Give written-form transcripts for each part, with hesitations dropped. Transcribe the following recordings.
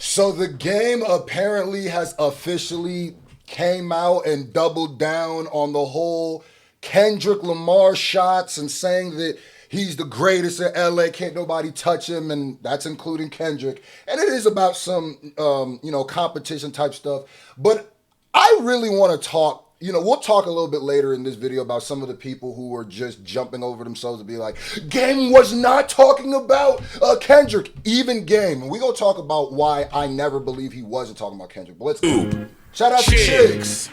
So the game apparently has officially came out and doubled down on the whole Kendrick Lamar shots and saying that he's the greatest in LA, can't nobody touch him, and that's including Kendrick. And it is about some competition type stuff. But I really want to talk. We'll talk a little bit later in this video about some of the people who were just jumping over themselves to be like, Game was not talking about Kendrick, even Game. And we're going to talk about why I never believe he wasn't talking about Kendrick. But let's go. Shout out to Chicks.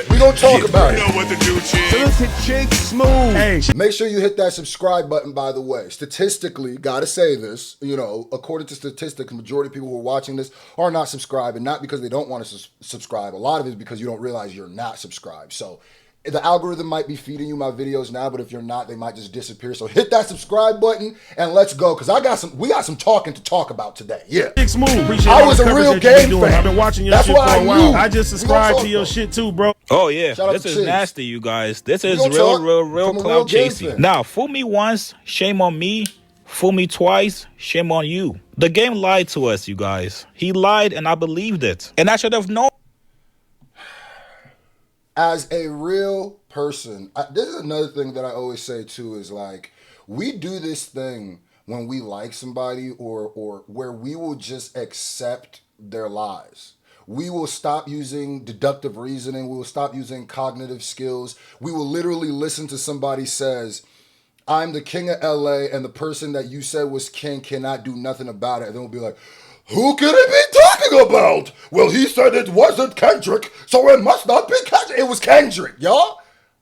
We gonna talk about it. You know what to do, Chicks. Chicks smooth. Hey. Make sure you hit that subscribe button, by the way. Statistically, gotta say this, according to statistics, the majority of people who are watching this are not subscribing, not because they don't want to subscribe. A lot of it is because you don't realize you're not subscribed. So the algorithm might be feeding you my videos now, but if you're not, they might just disappear. So hit that subscribe button and let's go, because we got some talking to talk about today. Yeah. Chicks move. Appreciate I was a real Game fan. I've been watching your That's shit why for I a while. knew. I just subscribed to your shit too, bro. Oh yeah, Shout out this to is Chicks. nasty, you guys. This is gonna talk real from a real clout Game chasing. fan. Now, fool me once, shame on me. Fool me twice, shame on you. The Game lied to us, you guys. He lied and I believed it. And I should have known. As a real person, this is another thing that I always say too, is like, we do this thing when we like somebody or where we will just accept their lies. We will stop using deductive reasoning. We will stop using cognitive skills. We will literally listen to somebody says, I'm the king of LA, and the person that you said was king cannot do nothing about it. And then we'll be like, who could it be talking about? Well, he said it wasn't Kendrick, so it must not be Kendrick. It was Kendrick, y'all.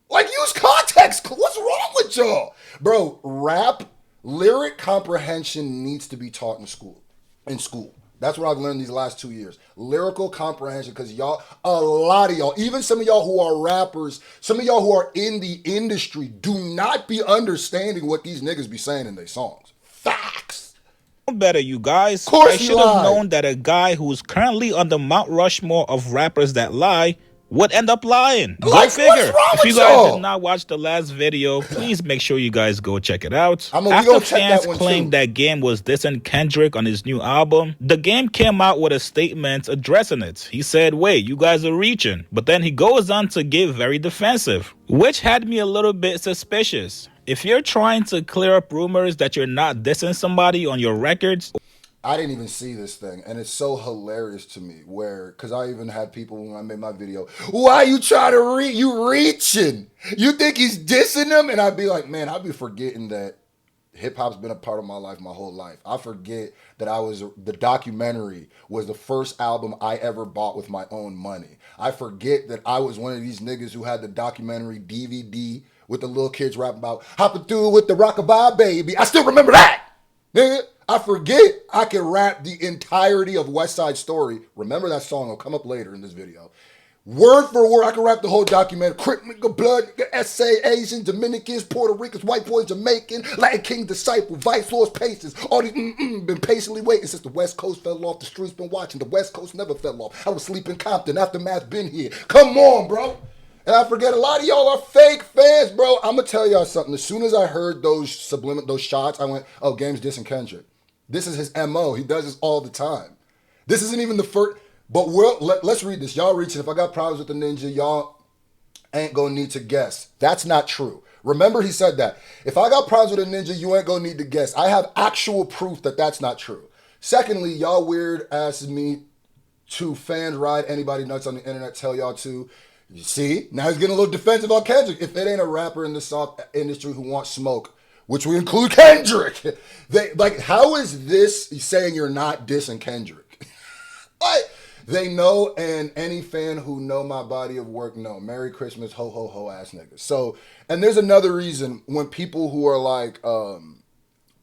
Like, use context. What's wrong with y'all? Bro, rap, lyric comprehension needs to be taught in school. That's what I've learned these last 2 years. Lyrical comprehension, because y'all, a lot of y'all, even some of y'all who are rappers, some of y'all who are in the industry, do not be understanding what these niggas be saying in their songs. Facts. Better, you guys. Of course I you should have lied. known that a guy who's currently on the Mount Rushmore of rappers that lie would end up lying. Go Like, figure. what's wrong If you with guys y'all? did not watch the last video, please make sure you guys go check it out. We After gonna check fans that one claimed too. that Game was dissing Kendrick on his new album, the Game came out with a statement addressing it. He said, wait, you guys are reaching. But then he goes on to get very defensive, which had me a little bit suspicious. If you're trying to clear up rumors that you're not dissing somebody on your records, I didn't even see this thing, and it's so hilarious to me because I even had people when I made my video, why you trying to you reaching? You think he's dissing them? And I'd be like, man, I'd be forgetting that hip-hop's been a part of my life my whole life. I forget that the documentary was the first album I ever bought with my own money. I forget that I was one of these niggas who had the documentary DVD with the little kids rapping about hopping through with the rockabye baby. I still remember that, nigga. I forget I can rap the entirety of West Side Story. Remember that song? It'll come up later in this video. Word for word, I can rap the whole documentary. Crip, nigga, blood, nigga, SA, Asian, Dominicans, Puerto Ricans, white boys, Jamaican, Latin King, disciple, vice lords, paces. All these been patiently waiting since the West Coast fell off. The streets been watching. The West Coast never fell off. I was sleeping Compton. Aftermath been here. Come on, bro. And I forget, a lot of y'all are fake fans, bro. I'm going to tell y'all something. As soon as I heard those shots, I went, oh, Game's dissing Kendrick. This is his MO. He does this all the time. This isn't even the first, but let's read this. Y'all reaching. If I got problems with the ninja, y'all ain't gonna need to guess. That's not true. Remember, he said that. If I got problems with a ninja, you ain't gonna need to guess. I have actual proof that that's not true. Secondly, y'all weird asses me to fan ride anybody nuts on the internet, tell y'all to. You see, now he's getting a little defensive on Kendrick. If it ain't a rapper in the soft industry who wants smoke, which we include Kendrick. How is this saying you're not dissing Kendrick? They know, and any fan who know my body of work know. Merry Christmas, ho, ho, ho, ass niggas. So, and there's another reason when people who are like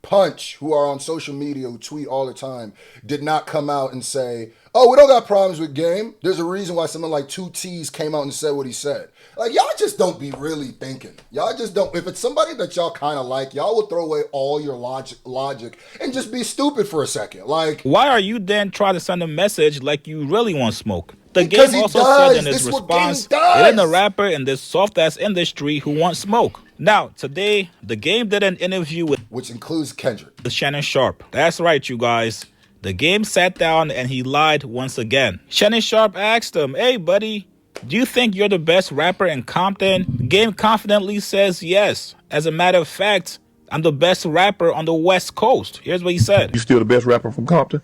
Punch, who are on social media, who tweet all the time, did not come out and say, oh, we don't got problems with Game. There's a reason why someone like 2T's came out and said what he said. Like, y'all just don't be really thinking. Y'all just don't. If it's somebody that y'all kind of like, y'all will throw away all your logic and just be stupid for a second. Like, why are you then trying to send a message like you really want smoke? The Because Game he also does. said in his This is what Game response, does. it ain't a rapper in this soft-ass industry who wants smoke. Now, today, the Game did an interview with which includes Kendrick. Shannon Sharpe. That's right, you guys. The Game sat down and he lied once again. Shannon Sharpe asked him, "Hey, buddy, do you think you're the best rapper in Compton?" The Game confidently says yes. As a matter of fact, "I'm the best rapper on the West Coast." Here's what he said. You still the best rapper from Compton?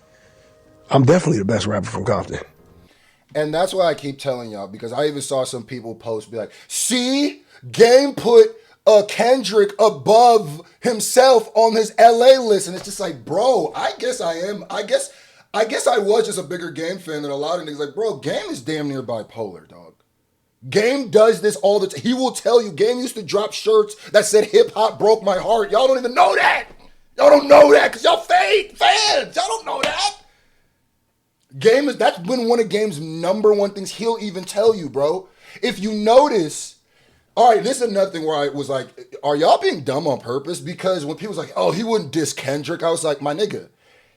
I'm definitely the best rapper from Compton. And that's why I keep telling y'all, because I even saw some people post, be like, see, Game put Kendrick above himself on his LA list. And it's just like, bro, I guess I am. I guess I was just a bigger Game fan than a lot of niggas. Like, bro, Game is damn near bipolar, dog. Game does this all the time. He will tell you, Game used to drop shirts that said hip hop broke my heart. Y'all don't even know that. Y'all don't know that because y'all fans. Y'all don't know that. That's been one of Game's number one things. He'll even tell you, bro. If you notice, all right, this is another thing where I was like, are y'all being dumb on purpose? Because when people was like, oh, he wouldn't diss Kendrick, I was like, my nigga,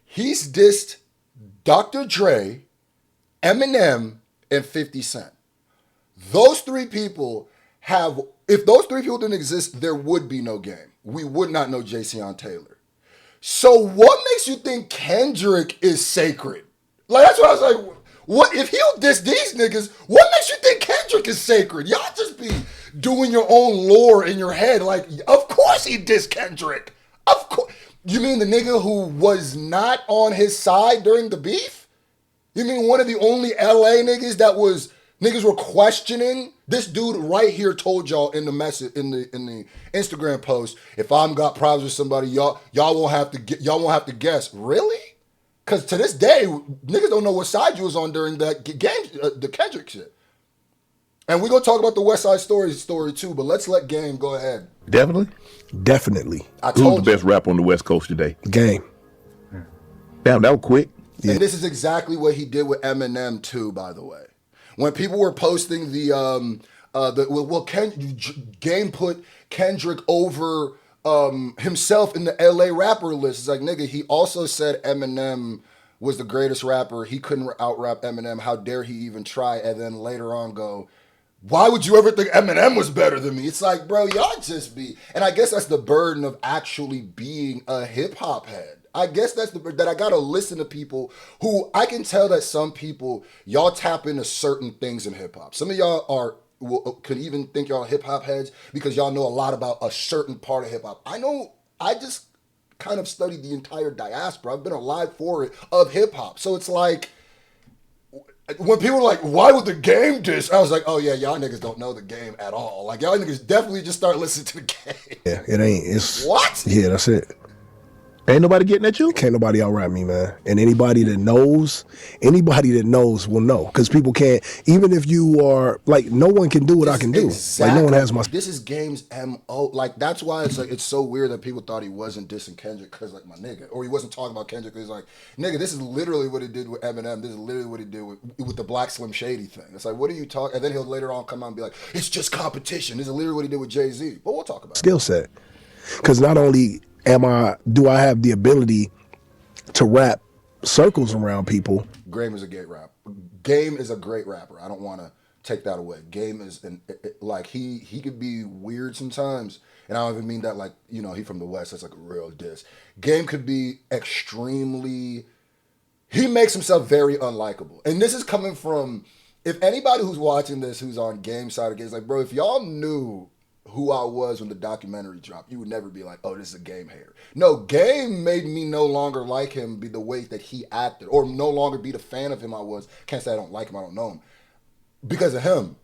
he's dissed Dr. Dre, Eminem, and 50 Cent. Those three people have, if those three people didn't exist, there would be no Game. We would not know Jayceon Taylor. So what makes you think Kendrick is sacred? Like, that's what I was like, what if he'll diss these niggas, what makes you think Kendrick is sacred? Y'all just be doing your own lore in your head. Like, of course he dissed Kendrick. Of course. You mean the nigga who was not on his side during the beef? You mean one of the only LA niggas that was, niggas were questioning? This dude right here told y'all in the message, in the Instagram post, if I'm got problems with somebody, y'all won't have to guess. Really? Because to this day, niggas don't know what side you was on during that game, the Kendrick shit. And we're going to talk about the West Side Story too, but let's let Game go ahead. Definitely. Who's the best rapper on the West Coast today? Game. Damn, that was quick. Yeah. And this is exactly what he did with Eminem too, by the way. When people were posting Game put Kendrick over himself in the LA rapper list. It's like, nigga, he also said Eminem was the greatest rapper. He couldn't out-rap Eminem. How dare he even try? And then later on go, why would you ever think Eminem was better than me? It's like, bro, y'all just be. And I guess that's the burden of actually being a hip-hop head. I guess that's that I gotta listen to people who, I can tell that some people, y'all tap into certain things in hip-hop. Some of y'all could even think y'all hip-hop heads because y'all know a lot about a certain part of hip-hop. I know, I just kind of studied the entire diaspora. I've been alive for it, of hip-hop. So it's like, when people were like, why would the Game diss? I was like, oh yeah, y'all niggas don't know the Game at all. Like, y'all niggas definitely just start listening to the Game. Yeah, it ain't. It's what? Yeah, that's it. Ain't nobody getting at you? Can't nobody out-rap me, man. And anybody that knows will know. Because people can't, even if you are, like, no one can do what I can do. Like, no one has my... This is Game's M.O. Like, that's why it's like, it's so weird that people thought he wasn't dissing Kendrick because, like, my nigga. Or he wasn't talking about Kendrick because, like, nigga, this is literally what he did with Eminem. This is literally what he did with the Black Slim Shady thing. It's like, what are you talking... And then he'll later on come out and be like, it's just competition. This is literally what he did with Jay-Z. But we'll talk about it. Skill set. Because not only... do I have the ability to wrap circles around people? Game is a great rapper. Game is a great rapper. I don't want to take that away. Game is like he could be weird sometimes, and I don't even mean that like, you know, he from the West. That's like a real diss. Game could be extremely. He makes himself very unlikable, and this is coming from. If anybody who's watching this who's on Game side of Game is like, bro, if y'all knew who I was when the documentary dropped, you would never be like, oh, this is a Game hater. No, Game made me no longer like him be the way that he acted, or no longer be the fan of him I was. Can't say I don't like him, I don't know him. Because of him.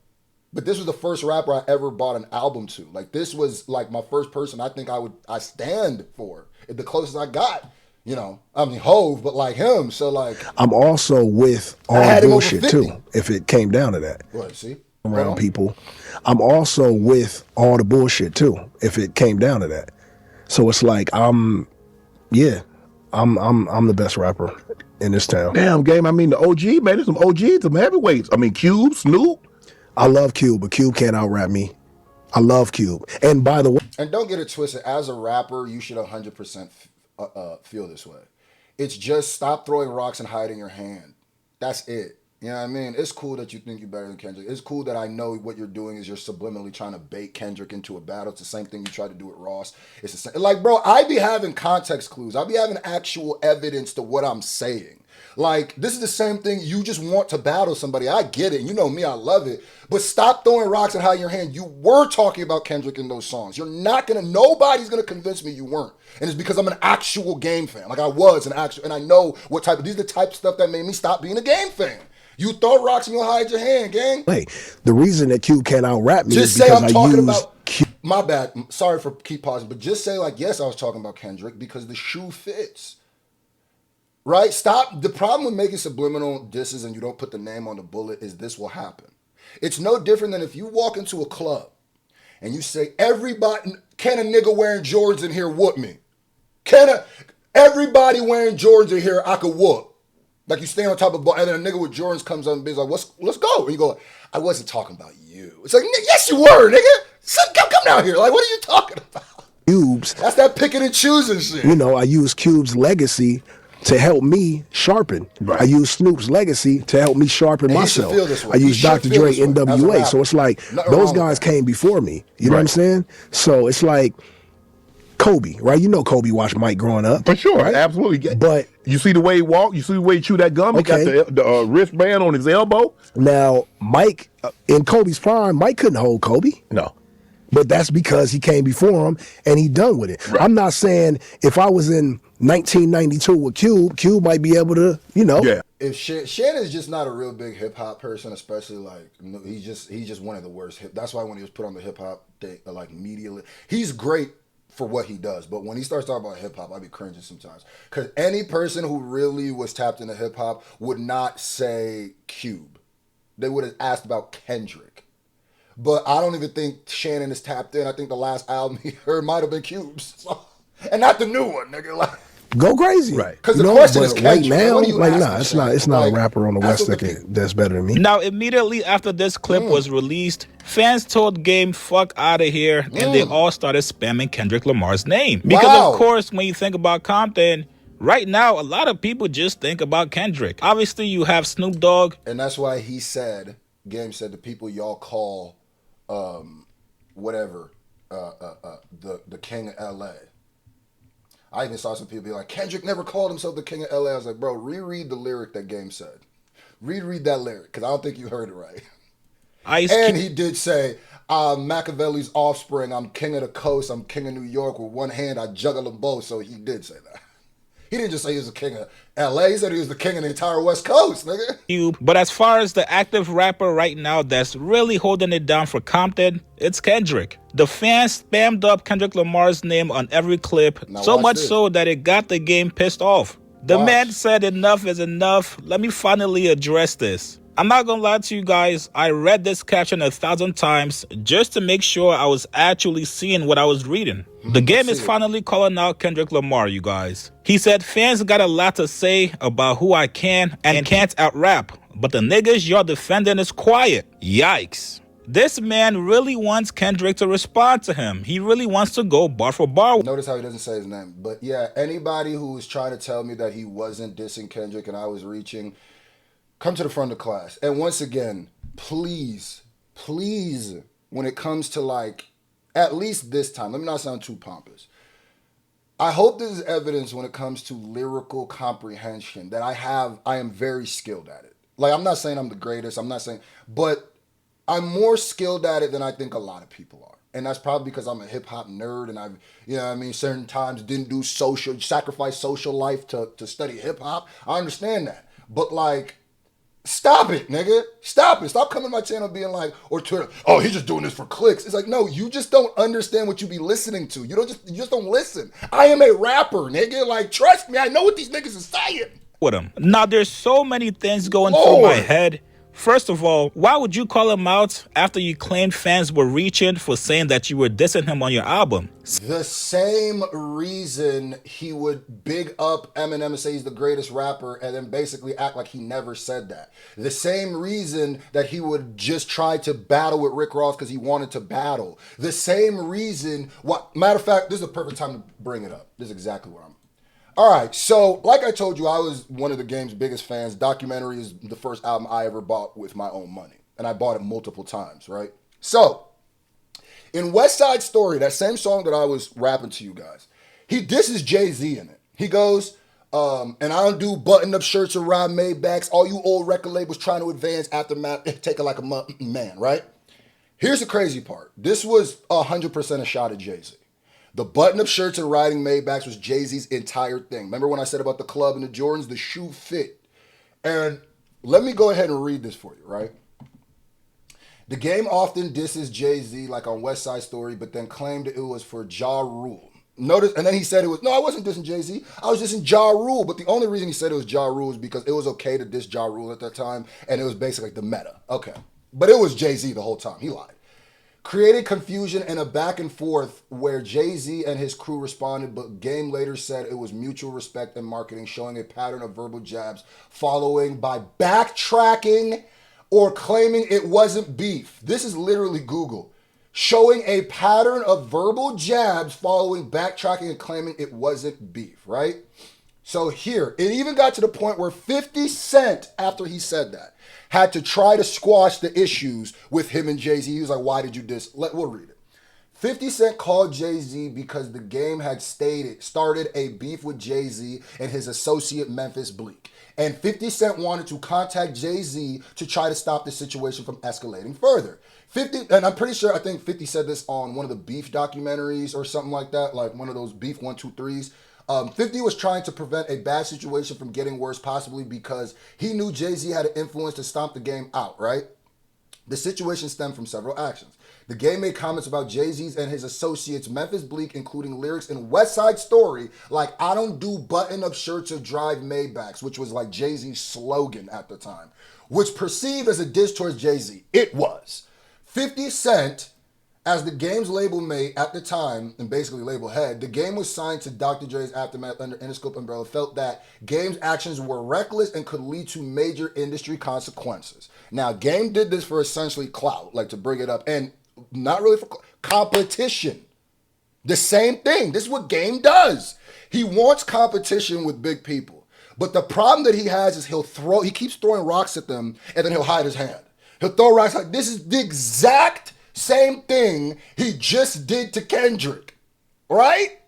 But this was the first rapper I ever bought an album to. Like, this was like my first person I think I stand for. The closest I got, you know, I mean Hove, but like him. So like, I'm also with all the bullshit too, if it came down to that. What, see? Around people. I'm also with all the bullshit too, if it came down to that. So it's like I'm the best rapper in this town. Damn, Game. I mean, the OG, man. There's some OGs, some heavyweights. I mean, Cube, Snoop. I love Cube, but Cube can't out-rap me. I love Cube. And by the way... And don't get it twisted. As a rapper, you should 100% feel this way. It's just stop throwing rocks and hiding your hand. That's it. You know what I mean? It's cool that you think you're better than Kendrick. It's cool that I know what you're doing is you're subliminally trying to bait Kendrick into a battle. It's the same thing you tried to do with Ross. It's the same. Like, bro, I be having context clues. I be having actual evidence to what I'm saying. Like, this is the same thing. You just want to battle somebody. I get it. You know me, I love it. But stop throwing rocks and hiding your hand. You were talking about Kendrick in those songs. Nobody's gonna convince me you weren't. And it's because I'm an actual game fan. Like, I was an actual, and I know what type of, these are the type of stuff that made me stop being a game fan. You throw rocks and you'll hide your hand, gang. Hey, the reason that Cube can't out-rap me Just is say because I'm talking about, Cube. my bad, sorry for keep pausing, but just say like, yes, I was talking about Kendrick because the shoe fits. Right? Stop. The problem with making subliminal disses and you don't put the name on the bullet is this will happen. It's no different than if you walk into a club and you say, everybody, can a nigga wearing Jordans in here whoop me? Everybody wearing Jordans in here, I could whoop. Like you stand on top of a ball, and then a nigga with Jordans comes up and be like, let's go. And you go, I wasn't talking about you. It's like, yes, you were, nigga. Come down here. Like, what are you talking about? Cubes. That's that picking and choosing shit. You know, I use Cube's legacy to help me sharpen. Right. I use Snoop's legacy to help me sharpen And you myself. should feel this way. I use You should Dr. feel Dre, this way as a NWA. rapper. So it's like Nothing those wrong with guys that. came before me. You know what I'm saying? So it's like Kobe, right? You know Kobe watched Mike growing up. For sure, right? absolutely. But you see the way he walked, you see the way he chewed that gum, Okay. he got the wristband on his elbow. now Mike, in Kobe's prime, Mike couldn't hold Kobe. No. But that's because he came before him and he done with it. Right. I'm not saying if I was in 1992 with Cube might be able to, you know. Yeah. If Shannon's just not a real big hip hop person, especially like he's just one of the worst hip. That's why when he was put on the hip hop like media, he's great for what he does, but when he starts talking about hip hop, I be cringing sometimes because any person who really was tapped into hip hop would not say Cube. They would have asked about Kendrick. But I don't even think Shannon is tapped in. I think the last album he heard might have been Cube's, and not the new one, nigga. Like, Go crazy. Right. because You the know, question is but right Kendrick. now, What do you like, ask nah, him, it's not. Shannon? It's not Like, a rapper on the that's West what that's better than me. Now, immediately after this clip was released, fans told Game fuck out of here, and they all started spamming Kendrick Lamar's name. Because, Wow. of course, when you think about Compton, right now, a lot of people just think about Kendrick. Obviously, you have Snoop Dogg. And that's why he said, Game said, the people y'all call, whatever, the king of L.A. I even saw some people be like, Kendrick never called himself the king of L.A. I was like, bro, reread the lyric that Game said. Reread that lyric, because I don't think you heard it right. Ice And Cube. he did say, Machiavelli's offspring, I'm king of the coast, I'm king of New York. With one hand, I juggle them both. So he did say that. He didn't just say he was the king of L.A. He said he was the king of the entire West Coast, nigga. But as far as the active rapper right now that's really holding it down for Compton, it's Kendrick. The fans spammed up Kendrick Lamar's name on every clip, Now so watch much this. so that it got the Game pissed off. The Watch. man said enough is enough. Let me finally address this. I'm not gonna lie to you guys, I read this caption 1,000 times just to make sure I was actually seeing what I was reading. The Game is finally calling out Kendrick Lamar, you guys. He said, fans got a lot to say about who I can and can't out-rap, but the niggas you're defending is quiet. Yikes. This man really wants Kendrick to respond to him. He really wants to go bar for bar. Notice how he doesn't say his name. But yeah, anybody who was trying to tell me that he wasn't dissing Kendrick and I was reaching, come to the front of the class. And once again, please, when it comes to like, at least this time, let me not sound too pompous. I hope this is evidence when it comes to lyrical comprehension that I am very skilled at it. Like, I'm not saying I'm the greatest, but I'm more skilled at it than I think a lot of people are. And that's probably because I'm a hip hop nerd and I've, you know what I mean, certain times didn't do sacrifice social life to study hip hop. I understand that. But like, stop it, nigga. Stop it. Stop coming to my channel being like, or Twitter, oh, he's just doing this for clicks. It's like, no, you just don't understand what you be listening to. You just don't listen. I am a rapper, nigga. Like, trust me, I know what these niggas are saying. With him. Now, there's so many things going through my head. First of all, why would you call him out after you claimed fans were reaching for saying that you were dissing him on your album? The same reason he would big up Eminem and say he's the greatest rapper and then basically act like he never said that. The same reason that he would just try to battle with Rick Ross because he wanted to battle. The same reason, matter of fact, this is the perfect time to bring it up. This is exactly what I'm. All right, so like I told you, I was one of the game's biggest fans. Documentary is the first album I ever bought with my own money, and I bought it multiple times, right? So, in West Side Story, that same song that I was rapping to you guys, he disses Jay-Z in it. He goes, and I don't do button-up shirts or ride Maybachs. All you old record labels trying to advance aftermath, take it like a man, right? Here's the crazy part. This was 100% a shot at Jay-Z. The button-up shirts and riding Maybachs was Jay-Z's entire thing. Remember when I said about the club and the Jordans? The shoe fit. And let me go ahead and read this for you, right? The game often disses Jay-Z, like on West Side Story, but then claimed it was for Ja Rule. Notice, and then he said it was, no, I wasn't dissing Jay-Z. I was dissing Ja Rule. But the only reason he said it was Ja Rule is because it was okay to diss Ja Rule at that time, and it was basically like the meta. Okay. But it was Jay-Z the whole time. He lied. Created confusion and a back and forth where Jay-Z and his crew responded, but Game later said it was mutual respect and marketing, showing a pattern of verbal jabs, following by backtracking or claiming it wasn't beef. This is literally Google. Showing a pattern of verbal jabs, following backtracking and claiming it wasn't beef, right? So here, it even got to the point where 50 Cent, after he said that, had to try to squash the issues with him and Jay-Z. He was like, why did you diss? We'll read it. 50 Cent called Jay-Z because the game had started a beef with Jay-Z and his associate Memphis Bleek. And 50 Cent wanted to contact Jay-Z to try to stop the situation from escalating further. 50, and I'm pretty sure, I think 50 said this on one of the beef documentaries or something like that, like one of those beef 1-2-3s. 50 was trying to prevent a bad situation from getting worse, possibly because he knew Jay-Z had an influence to stomp the game out, right? The situation stemmed from several actions. The game made comments about Jay-Z's and his associates Memphis Bleek, including lyrics in West Side Story, like, I don't do button-up shirts or drive Maybachs, which was like Jay-Z's slogan at the time, which perceived as a diss towards Jay-Z. It was. 50 Cent, as the game's label mate at the time, and basically label head, the game was signed to Dr. Dre's Aftermath under Interscope umbrella, felt that Game's actions were reckless and could lead to major industry consequences. Now, Game did this for essentially clout, like to bring it up, and not really for competition. The same thing. This is what Game does. He wants competition with big people. But the problem that he has is he keeps throwing rocks at them, and then he'll hide his hand. He'll throw rocks like, this is the exact same thing he just did to Kendrick, right?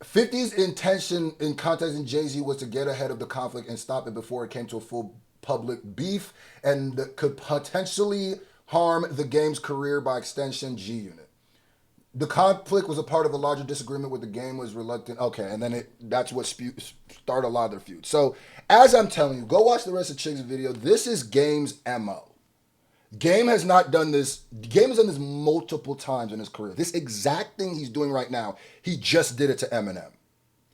50's intention in contacting Jay-Z was to get ahead of the conflict and stop it before it came to a full public beef and that could potentially harm the game's career, by extension, G-Unit. The conflict was a part of a larger disagreement where the game was reluctant. Okay, and then that's what started a lot of their feuds. So, as I'm telling you, go watch the rest of Chig's video. This is Game's MO. Game has not done this. Game has done this multiple times in his career. This exact thing he's doing right now, he just did it to Eminem.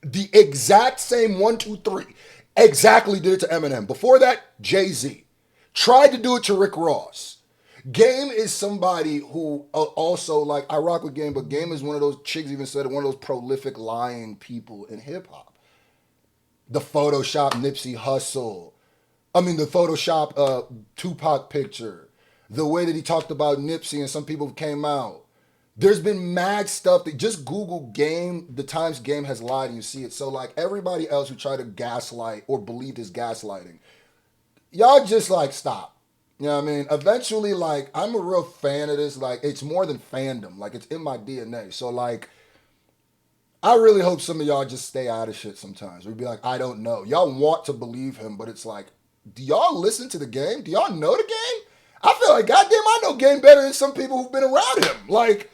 The exact same 1, 2, 3. Exactly did it to Eminem. Before that, Jay-Z. Tried to do it to Rick Ross. Game is somebody who also, like, I rock with Game, but Game is one of those, Chigs even said it, one of those prolific lying people in hip-hop. The Photoshop Nipsey Hussle. The Photoshop Tupac picture. The way that he talked about Nipsey and some people came out. There's been mad stuff that just Google Game, the times Game has lied and you see it. So like everybody else who tried to gaslight or believed his gaslighting, y'all just like stop. You know what I mean? Eventually, like, I'm a real fan of this. Like, it's more than fandom. Like, it's in my DNA. So like, I really hope some of y'all just stay out of shit sometimes. We'd be like, I don't know. Y'all want to believe him, but it's like, do y'all listen to the game? Do y'all know the game? I feel like, goddamn, I know Game better than some people who've been around him. Like,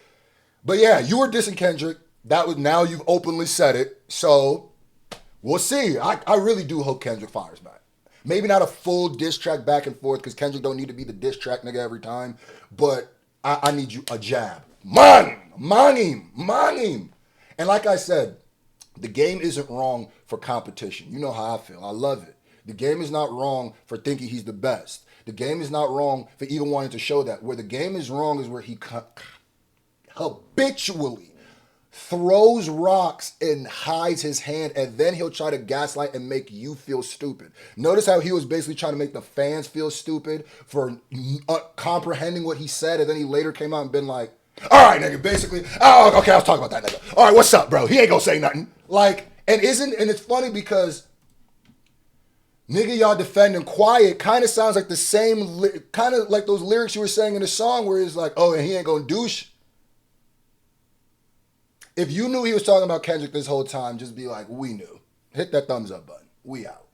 but yeah, you were dissing Kendrick. Now you've openly said it. So we'll see. I really do hope Kendrick fires back. Maybe not a full diss track back and forth, because Kendrick don't need to be the diss track nigga every time. But I need you a jab. Man him. And like I said, the game isn't wrong for competition. You know how I feel. I love it. The game is not wrong for thinking he's the best. The game is not wrong for even wanting to show that. Where the game is wrong is where he habitually throws rocks and hides his hand, and then he'll try to gaslight and make you feel stupid. Notice how he was basically trying to make the fans feel stupid for comprehending what he said, and then he later came out and been like, all right, nigga, basically, oh, okay, I was talking about that nigga. All right, what's up, bro? He ain't gonna say nothing. Like, And it's funny because nigga, y'all defending quiet kind of sounds like the same, kind of like those lyrics you were saying in the song where it's like, oh, and he ain't gonna douche. If you knew he was talking about Kendrick this whole time, just be like, we knew. Hit that thumbs up button. We out.